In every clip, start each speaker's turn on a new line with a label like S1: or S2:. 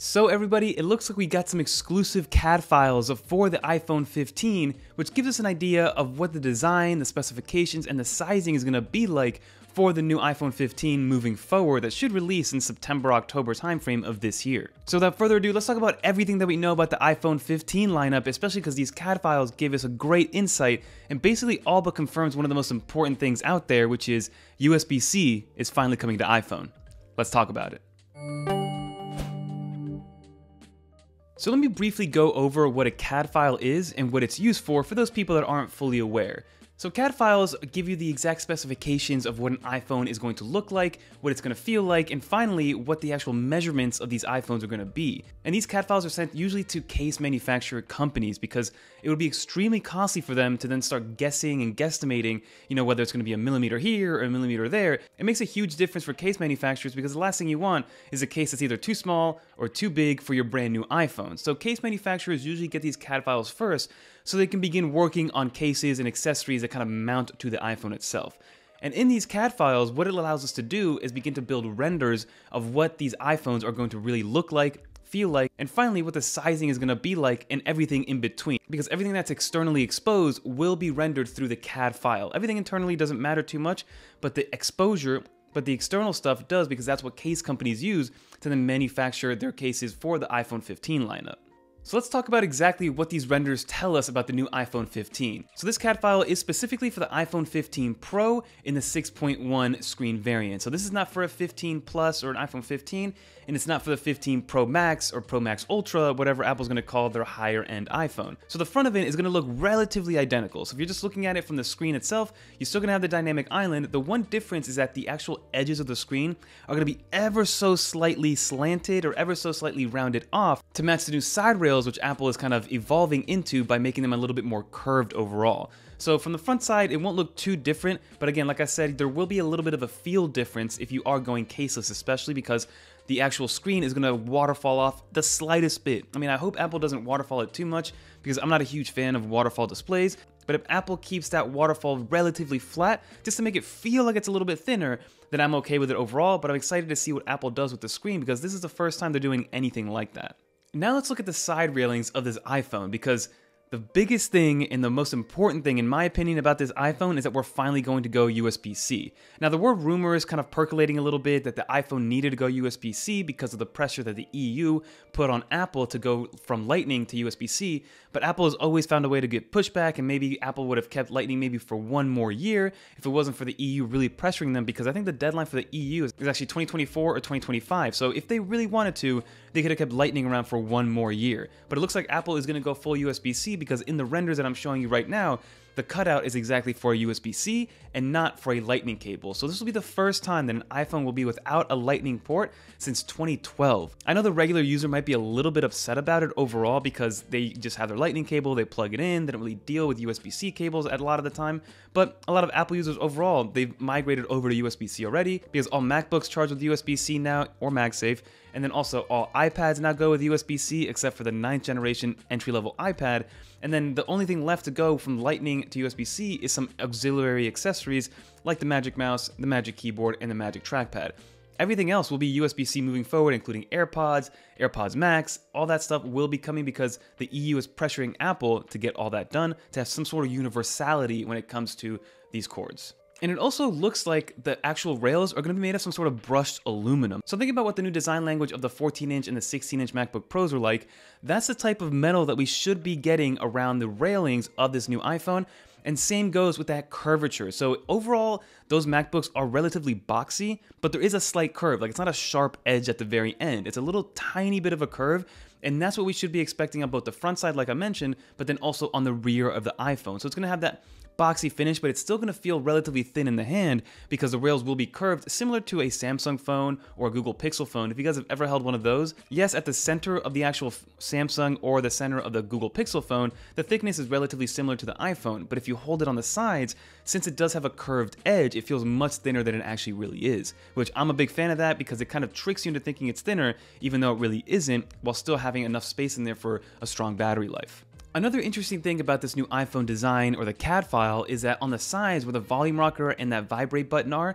S1: So everybody, it looks like we got some exclusive CAD files for the iPhone 15, which gives us an idea of what the design, the specifications, and the sizing is going to be like for the new iPhone 15 moving forward that should release in September-October timeframe of this year. So without further ado, let's talk about everything that we know about the iPhone 15 lineup, especially because these CAD files give us a great insight and basically all but confirms one of the most important things out there, which is USB-C is finally coming to iPhone. Let's talk about it. So let me briefly go over what a CAD file is and what it's used for those people that aren't fully aware. So CAD files give you the exact specifications of what an iPhone is going to look like, what it's going to feel like, and finally, what the actual measurements of these iPhones are going to be. And these CAD files are sent usually to case manufacturer companies because it would be extremely costly for them to then start guessing and guesstimating, whether it's going to be a millimeter here or a millimeter there. It makes a huge difference for case manufacturers because the last thing you want is a case that's either too small or too big for your brand new iPhone. So case manufacturers usually get these CAD files first so they can begin working on cases and accessories that kind of mount to the iPhone itself. And in these CAD files, what it allows us to do is begin to build renders of what these iPhones are going to really look like, feel like, and finally what the sizing is going to be like and everything in between. Because everything that's externally exposed will be rendered through the CAD file. Everything internally doesn't matter too much, but the external stuff does because that's what case companies use to then manufacture their cases for the iPhone 15 lineup. So let's talk about exactly what these renders tell us about the new iPhone 15. So this CAD file is specifically for the iPhone 15 Pro in the 6.1 screen variant. So this is not for a 15 Plus or an iPhone 15, and it's not for the 15 Pro Max or Pro Max Ultra, whatever Apple's going to call their higher end iPhone. So the front of it is going to look relatively identical. So if you're just looking at it from the screen itself, you're still going to have the dynamic island. The one difference is that the actual edges of the screen are going to be ever so slightly slanted or ever so slightly rounded off to match the new side rails, which Apple is kind of evolving into by making them a little bit more curved overall. So from the front side, it won't look too different, but again, like I said, there will be a little bit of a feel difference if you are going caseless, especially because the actual screen is going to waterfall off the slightest bit. I mean, I hope Apple doesn't waterfall it too much because I'm not a huge fan of waterfall displays, but if Apple keeps that waterfall relatively flat, just to make it feel like it's a little bit thinner, then I'm okay with it overall, but I'm excited to see what Apple does with the screen because this is the first time they're doing anything like that. Now let's look at the side railings of this iPhone because the biggest thing and the most important thing in my opinion about this iPhone is that we're finally going to go USB-C. Now there were rumors kind of percolating a little bit that the iPhone needed to go USB-C because of the pressure that the EU put on Apple to go from Lightning to USB-C, but Apple has always found a way to get pushback, and maybe Apple would have kept Lightning maybe for one more year if it wasn't for the EU really pressuring them, because I think the deadline for the EU is actually 2024 or 2025. So if they really wanted to, they could have kept Lightning around for one more year. But it looks like Apple is going to go full USB-C because in the renders that I'm showing you right now, the cutout is exactly for a USB-C and not for a Lightning cable. So this will be the first time that an iPhone will be without a Lightning port since 2012. I know the regular user might be a little bit upset about it overall because they just have their Lightning cable, they plug it in, they don't really deal with USB-C cables at a lot of the time, but a lot of Apple users overall, they've migrated over to USB-C already because all MacBooks charge with USB-C now, or MagSafe, and then also all iPads now go with USB-C except for the 9th generation entry-level iPad. And then the only thing left to go from Lightning to USB-C is some auxiliary accessories like the Magic Mouse, the Magic Keyboard, and the Magic Trackpad. Everything else will be USB-C moving forward, including AirPods, AirPods Max, all that stuff will be coming because the EU is pressuring Apple to get all that done, to have some sort of universality when it comes to these cords. And it also looks like the actual rails are going to be made of some sort of brushed aluminum. So think about what the new design language of the 14-inch and the 16-inch MacBook Pros are like. That's the type of metal that we should be getting around the railings of this new iPhone. And same goes with that curvature. So overall, those MacBooks are relatively boxy, but there is a slight curve. Like, it's not a sharp edge at the very end. It's a little tiny bit of a curve. And that's what we should be expecting on both the front side, like I mentioned, but then also on the rear of the iPhone. So it's going to have that boxy finish, but it's still going to feel relatively thin in the hand because the rails will be curved, similar to a Samsung phone or a Google Pixel phone. If you guys have ever held one of those, yes, at the center of the actual Samsung or the center of the Google Pixel phone, the thickness is relatively similar to the iPhone, but if you hold it on the sides, since it does have a curved edge, it feels much thinner than it actually really is, which I'm a big fan of that because it kind of tricks you into thinking it's thinner, even though it really isn't, while still having enough space in there for a strong battery life. Another interesting thing about this new iPhone design or the CAD file is that on the sides where the volume rocker and that vibrate button are,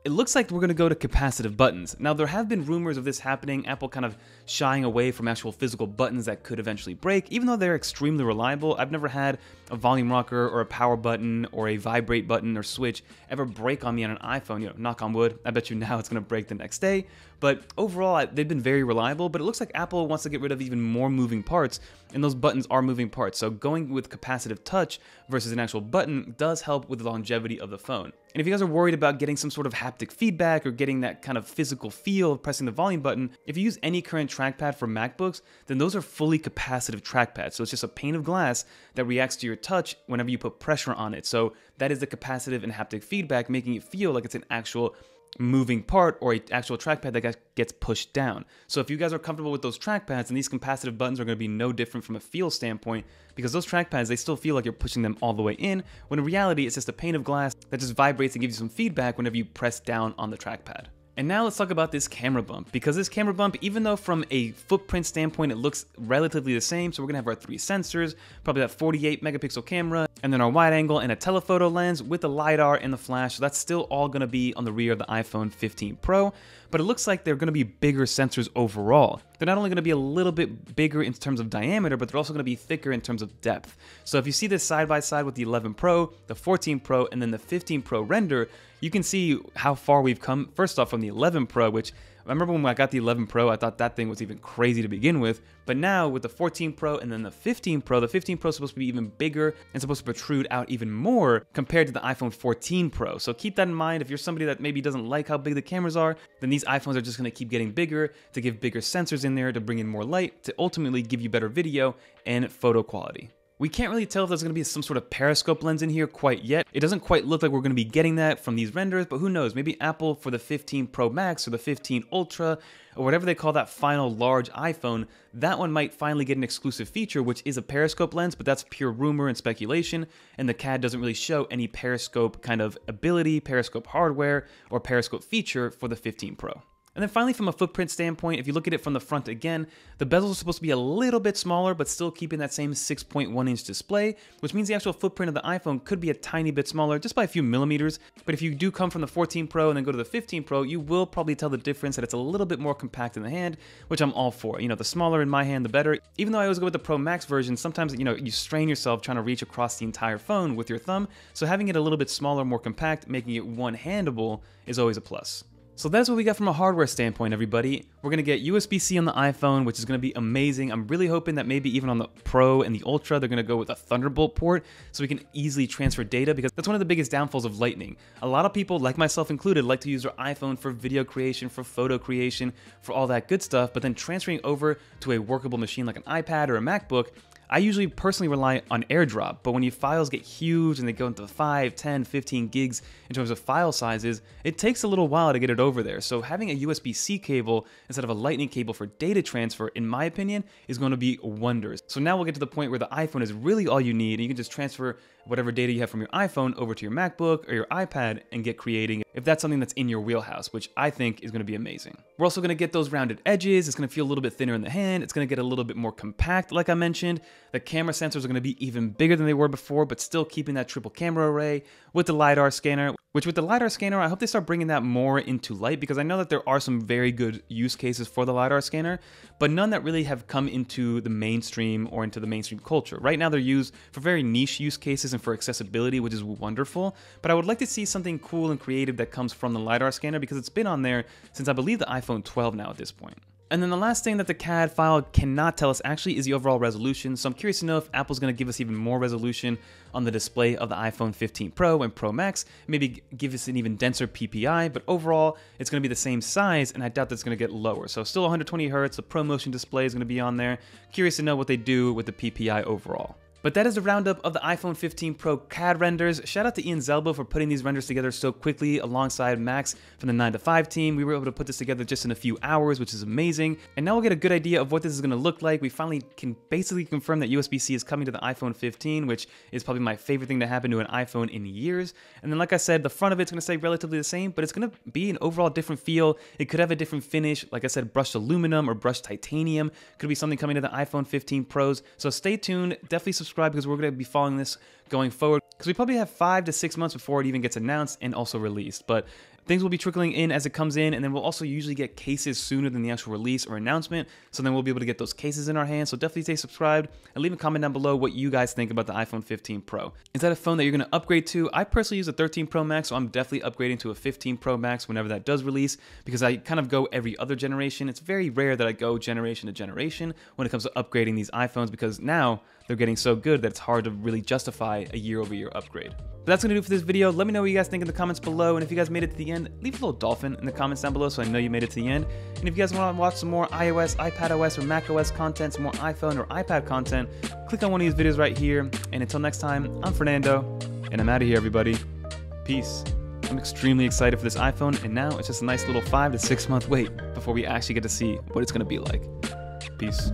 S1: it looks like we're going to go to capacitive buttons. Now, there have been rumors of this happening, Apple kind of shying away from actual physical buttons that could eventually break, even though they're extremely reliable. I've never had a volume rocker or a power button or a vibrate button or switch ever break on me on an iPhone. You know, knock on wood, I bet you now it's going to break the next day. But overall, they've been very reliable, but it looks like Apple wants to get rid of even more moving parts, and those buttons are moving parts. So going with capacitive touch versus an actual button does help with the longevity of the phone. And if you guys are worried about getting some sort of haptic feedback or getting that kind of physical feel of pressing the volume button, if you use any current trackpad for MacBooks, then those are fully capacitive trackpads. So it's just a pane of glass that reacts to your touch whenever you put pressure on it. So that is the capacitive and haptic feedback, making it feel like it's an actual moving part or an actual trackpad that gets pushed down. So if you guys are comfortable with those trackpads, then these capacitive buttons are going to be no different from a feel standpoint, because those trackpads, they still feel like you're pushing them all the way in, when in reality it's just a pane of glass that just vibrates and gives you some feedback whenever you press down on the trackpad. And now let's talk about this camera bump, because this camera bump, even though from a footprint standpoint it looks relatively the same, so we're gonna have our 3 sensors, probably that 48 megapixel camera, and then our wide angle and a telephoto lens with the LiDAR and the flash, so that's still all gonna be on the rear of the iPhone 15 Pro, but it looks like they're gonna be bigger sensors overall. They're not only gonna be a little bit bigger in terms of diameter, but they're also gonna be thicker in terms of depth. So if you see this side by side with the 11 Pro, the 14 Pro, and then the 15 Pro render, you can see how far we've come, first off from the 11 Pro, which I remember when I got the 11 Pro, I thought that thing was even crazy to begin with, but now with the 14 Pro and then the 15 Pro is supposed to be even bigger and supposed to protrude out even more compared to the iPhone 14 Pro. So keep that in mind. If you're somebody that maybe doesn't like how big the cameras are, then these iPhones are just going to keep getting bigger to give bigger sensors in there to bring in more light to ultimately give you better video and photo quality. We can't really tell if there's going to be some sort of periscope lens in here quite yet. It doesn't quite look like we're going to be getting that from these renders, but who knows? Maybe Apple for the 15 Pro Max or the 15 Ultra or whatever they call that final large iPhone, that one might finally get an exclusive feature, which is a periscope lens, but that's pure rumor and speculation, and the CAD doesn't really show any periscope kind of ability, periscope hardware, or periscope feature for the 15 Pro. And then finally, from a footprint standpoint, if you look at it from the front again, the bezels are supposed to be a little bit smaller, but still keeping that same 6.1-inch display, which means the actual footprint of the iPhone could be a tiny bit smaller, just by a few millimeters. But if you do come from the 14 Pro and then go to the 15 Pro, you will probably tell the difference that it's a little bit more compact in the hand, which I'm all for. You know, the smaller in my hand, the better. Even though I always go with the Pro Max version, sometimes, you know, you strain yourself trying to reach across the entire phone with your thumb, so having it a little bit smaller, more compact, making it one-handable is always a plus. So that's what we got from a hardware standpoint, everybody. We're going to get USB-C on the iPhone, which is going to be amazing. I'm really hoping that maybe even on the Pro and the Ultra, they're going to go with a Thunderbolt port so we can easily transfer data, because that's one of the biggest downfalls of Lightning. A lot of people, like myself included, like to use their iPhone for video creation, for photo creation, for all that good stuff, but then transferring over to a workable machine like an iPad or a MacBook, I usually personally rely on AirDrop, but when your files get huge and they go into 5, 10, 15 gigs in terms of file sizes, it takes a little while to get it over there. So having a USB-C cable instead of a Lightning cable for data transfer, in my opinion, is going to be wonders. So now we'll get to the point where the iPhone is really all you need, and you can just transfer whatever data you have from your iPhone over to your MacBook or your iPad and get creating, if that's something that's in your wheelhouse, which I think is going to be amazing. We're also going to get those rounded edges. It's going to feel a little bit thinner in the hand. It's going to get a little bit more compact, like I mentioned. The camera sensors are going to be even bigger than they were before, but still keeping that triple camera array with the LiDAR scanner, which with the LiDAR scanner, I hope they start bringing that more into light, because I know that there are some very good use cases for the LiDAR scanner, but none that really have come into the mainstream or into the mainstream culture. Right now they're used for very niche use cases and for accessibility, which is wonderful, but I would like to see something cool and creative that comes from the LiDAR scanner, because it's been on there since I believe the iPhone 12 now at this point. And then the last thing that the CAD file cannot tell us actually is the overall resolution, so I'm curious to know if Apple's going to give us even more resolution on the display of the iPhone 15 Pro and Pro Max, maybe give us an even denser PPI, but overall it's going to be the same size, and I doubt that's going to get lower. So still 120 Hz, the ProMotion display is going to be on there. Curious to know what they do with the PPI overall. But that is the roundup of the iPhone 15 Pro CAD renders. Shout out to Ian Zelbo for putting these renders together so quickly alongside Max from the 9 to 5 team. We were able to put this together just in a few hours, which is amazing. And now we'll get a good idea of what this is going to look like. We finally can basically confirm that USB-C is coming to the iPhone 15, which is probably my favorite thing to happen to an iPhone in years. And then like I said, the front of it's going to stay relatively the same, but it's going to be an overall different feel. It could have a different finish. Like I said, brushed aluminum or brushed titanium. Could be something coming to the iPhone 15 Pros. So stay tuned. Definitely subscribe, because we're going to be following this going forward, because we probably have 5 to 6 months before it even gets announced and also released. But Things will be trickling in as it comes in, and then we'll also usually get cases sooner than the actual release or announcement, so then we'll be able to get those cases in our hands. So definitely stay subscribed and leave a comment down below what you guys think about the iPhone 15 Pro. Is that a phone that you're going to upgrade to? I personally use a 13 Pro Max, so I'm definitely upgrading to a 15 Pro Max whenever that does release, because I kind of go every other generation. It's very rare that I go generation to generation when it comes to upgrading these iPhones, because now they're getting so good that it's hard to really justify a year-over-year upgrade. But that's going to do it for this video. Let me know what you guys think in the comments below, and if you guys made it to the end, leave a little dolphin in the comments down below so I know you made it to the end. And if you guys want to watch some more iOS, iPadOS, or macOS content, some more iPhone or iPad content, click on one of these videos right here. And until next time, I'm Fernando, and I'm out of here, everybody. Peace. I'm extremely excited for this iPhone, and now it's just a nice little 5 to 6 month wait before we actually get to see what it's going to be like. Peace.